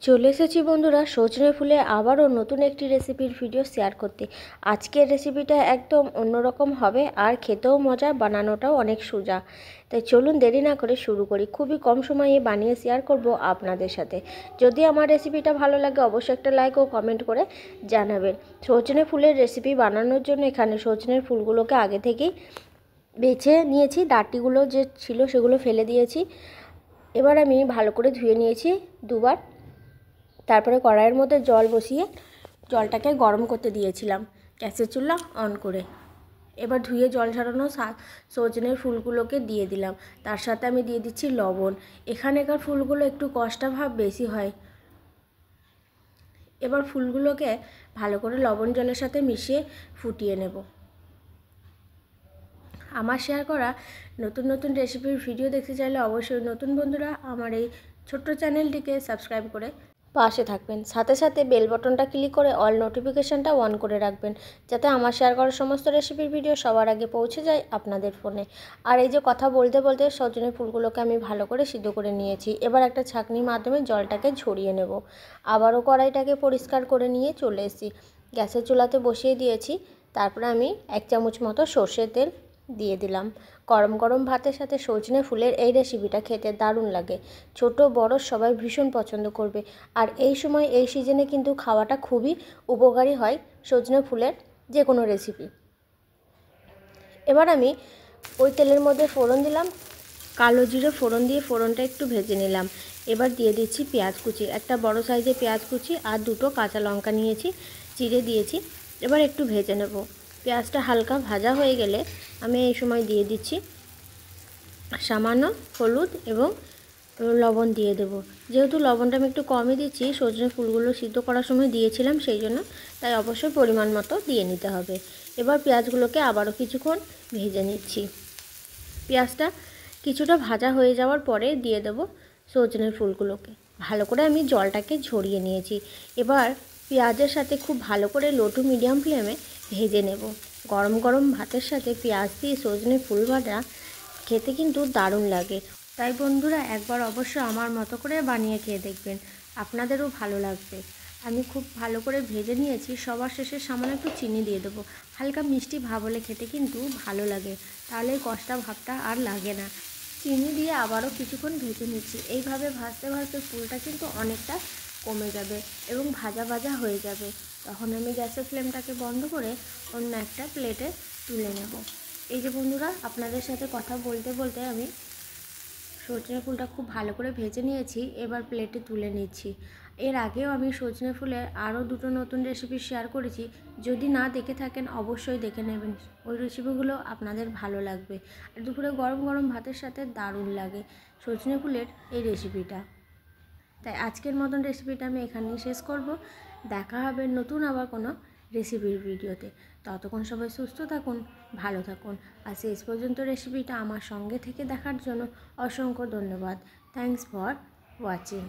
চলে এসেছি বন্ধুরা সজনে ফুলে আবারও নতুন একটি রেসিপির ভিডিও শেয়ার করতে। আজকের রেসিপিটা একদম অন্যরকম হবে আর খেতেও মজা, বানানোটাও অনেক সোজা। তাই চলুন দেরি না করে শুরু করি। খুবই কম সময়ে বানিয়ে শেয়ার করব আপনাদের সাথে। যদি আমার রেসিপিটা ভালো লাগে অবশ্যই একটা লাইক ও কমেন্ট করে জানাবেন। সজনে ফুলের রেসিপি বানানোর জন্য এখানে সজনের ফুলগুলোকে আগে থেকেই বেছে নিয়েছি, ডাঁটিগুলো যে ছিল সেগুলো ফেলে দিয়েছি। এবার আমি ভালো করে ধুয়ে নিয়েছি দুবার। তারপরে কড়াইয়ের মধ্যে জল বসিয়ে জলটাকে গরম করতে দিয়েছিলাম গ্যাসের চুলা অন করে। এবার ধুয়ে জল ঝরানো সজনের ফুলগুলোকে দিয়ে দিলাম। তার সাথে আমি দিয়ে দিচ্ছি লবণ। এখানেকার ফুলগুলো একটু কষ্টা ভাব বেশি হয়। এবার ফুলগুলোকে ভালো করে লবণ জলের সাথে মিশিয়ে ফুটিয়ে নেব। আমার শেয়ার করা নতুন নতুন রেসিপির ভিডিও দেখতে চাইলে অবশ্যই নতুন বন্ধুরা আমার এই ছোট্ট চ্যানেলটিকে সাবস্ক্রাইব করে পাশে থাকবেন। সাথে সাথে বেল বটনটা ক্লিক করে অল নোটিফিকেশানটা অন করে রাখবেন, যাতে আমার শেয়ার করা সমস্ত রেসিপির ভিডিও সবার আগে পৌঁছে যায় আপনাদের ফোনে। আর এই যে কথা বলতে বলতে সজনে ফুলগুলোকে আমি ভালো করে সিদ্ধ করে নিয়েছি। এবার একটা ছাঁকনির মাধ্যমে জলটাকে ঝরিয়ে নেব। আবারও কড়াইটাকে পরিষ্কার করে নিয়ে চলে এসেছি। গ্যাসের চুলাতে বসিয়ে দিয়েছি। তারপরে আমি 1 চামচ মতো সর্ষের তেল দিয়ে দিলাম। গরম গরম ভাতের সাথে সজনে ফুলের এই রেসিপিটা খেতে দারুণ লাগে। ছোট বড় সবাই ভীষণ পছন্দ করবে। আর এই সময় এই সিজনে কিন্তু খাওয়াটা খুবই উপকারী হয় সজনে ফুলের যে কোনো রেসিপি। এবার আমি ওই তেলের মধ্যে ফোড়ন দিলাম, কালো জিরে ফোড়ন দিয়ে ফোড়নটা একটু ভেজে নিলাম। এবার দিয়ে দিচ্ছি পেঁয়াজ কুচি, একটা বড় সাইজের পেঁয়াজ কুচি আর 2টো কাঁচা লঙ্কা নিয়েছি, চিড়ে দিয়েছি। এবার একটু ভেজে নেব। পেঁয়াজটা হালকা ভাজা হয়ে গেলে আমি এই সময় দিয়ে দিচ্ছি সামান্য হলুদ এবং লবণ দিয়ে দেব। যেহেতু লবণটা আমি একটু কমই দিচ্ছি, সজনে ফুলগুলো সিদ্ধ করার সময় দিয়েছিলাম সেই জন্য, তাই অবশ্যই পরিমাণ মতো দিয়ে নিতে হবে। এবার পেঁয়াজগুলোকে আবারও কিছুক্ষণ ভেজে নিচ্ছি। পেঁয়াজটা কিছুটা ভাজা হয়ে যাওয়ার পরে দিয়ে দেব সজনের ফুলগুলোকে। ভালো করে আমি জলটাকে ঝরিয়ে নিয়েছি। এবার পেঁয়াজের সাথে খুব ভালো করে লো টু মিডিয়াম ফ্লেমে ভেজে নেব। গরম গরম ভাতের সাথে পেঁয়াজ দিয়ে সজনে ফুল ভাজা খেতে কিন্তু দারুণ লাগে। তাই বন্ধুরা একবার অবশ্য আমার মতো করে বানিয়ে খেয়ে দেখবেন, আপনাদেরও ভালো লাগবে। আমি খুব ভালো করে ভেজে নিয়েছি। সবার শেষে সামান্য একটু চিনি দিয়ে দেবো। হালকা মিষ্টি ভাব হলে খেতে কিন্তু ভালো লাগে, তাহলে এই কষ্টা ভাবটা আর লাগে না। চিনি দিয়ে আবারও কিছুক্ষণ ভেজে নিচ্ছি। এইভাবে ভাজতে ভাজতে ফুলটা কিন্তু অনেকটা কমে যাবে এবং ভাজা ভাজা হয়ে যাবে। তখন আমি গ্যাসের ফ্লেমটাকে বন্ধ করে অন্য একটা প্লেটে তুলে নেব। এই যে বন্ধুরা, আপনাদের সাথে কথা বলতে বলতে আমি সজনে ফুলটা খুব ভালো করে ভেজে নিয়েছি। এবার প্লেটে তুলে নিচ্ছি। এর আগেও আমি সজনে ফুলের আরও 2টো নতুন রেসিপি শেয়ার করেছি। যদি না দেখে থাকেন অবশ্যই দেখে নেবেন, ওই রেসিপিগুলো আপনাদের ভালো লাগবে। আর দুপুরে গরম গরম ভাতের সাথে দারুণ লাগে সজনে ফুলের এই রেসিপিটা। তাই আজকের মতন রেসিপিটা আমি এখানেই শেষ করব। দেখা হবে নতুন আবার কোনো রেসিপির ভিডিওতে। ততক্ষণ সবাই সুস্থ থাকুন, ভালো থাকুন। আর শেষ পর্যন্ত রেসিপিটা আমার সঙ্গে থেকে দেখার জন্য অসংখ্য ধন্যবাদ। Thanks for watching.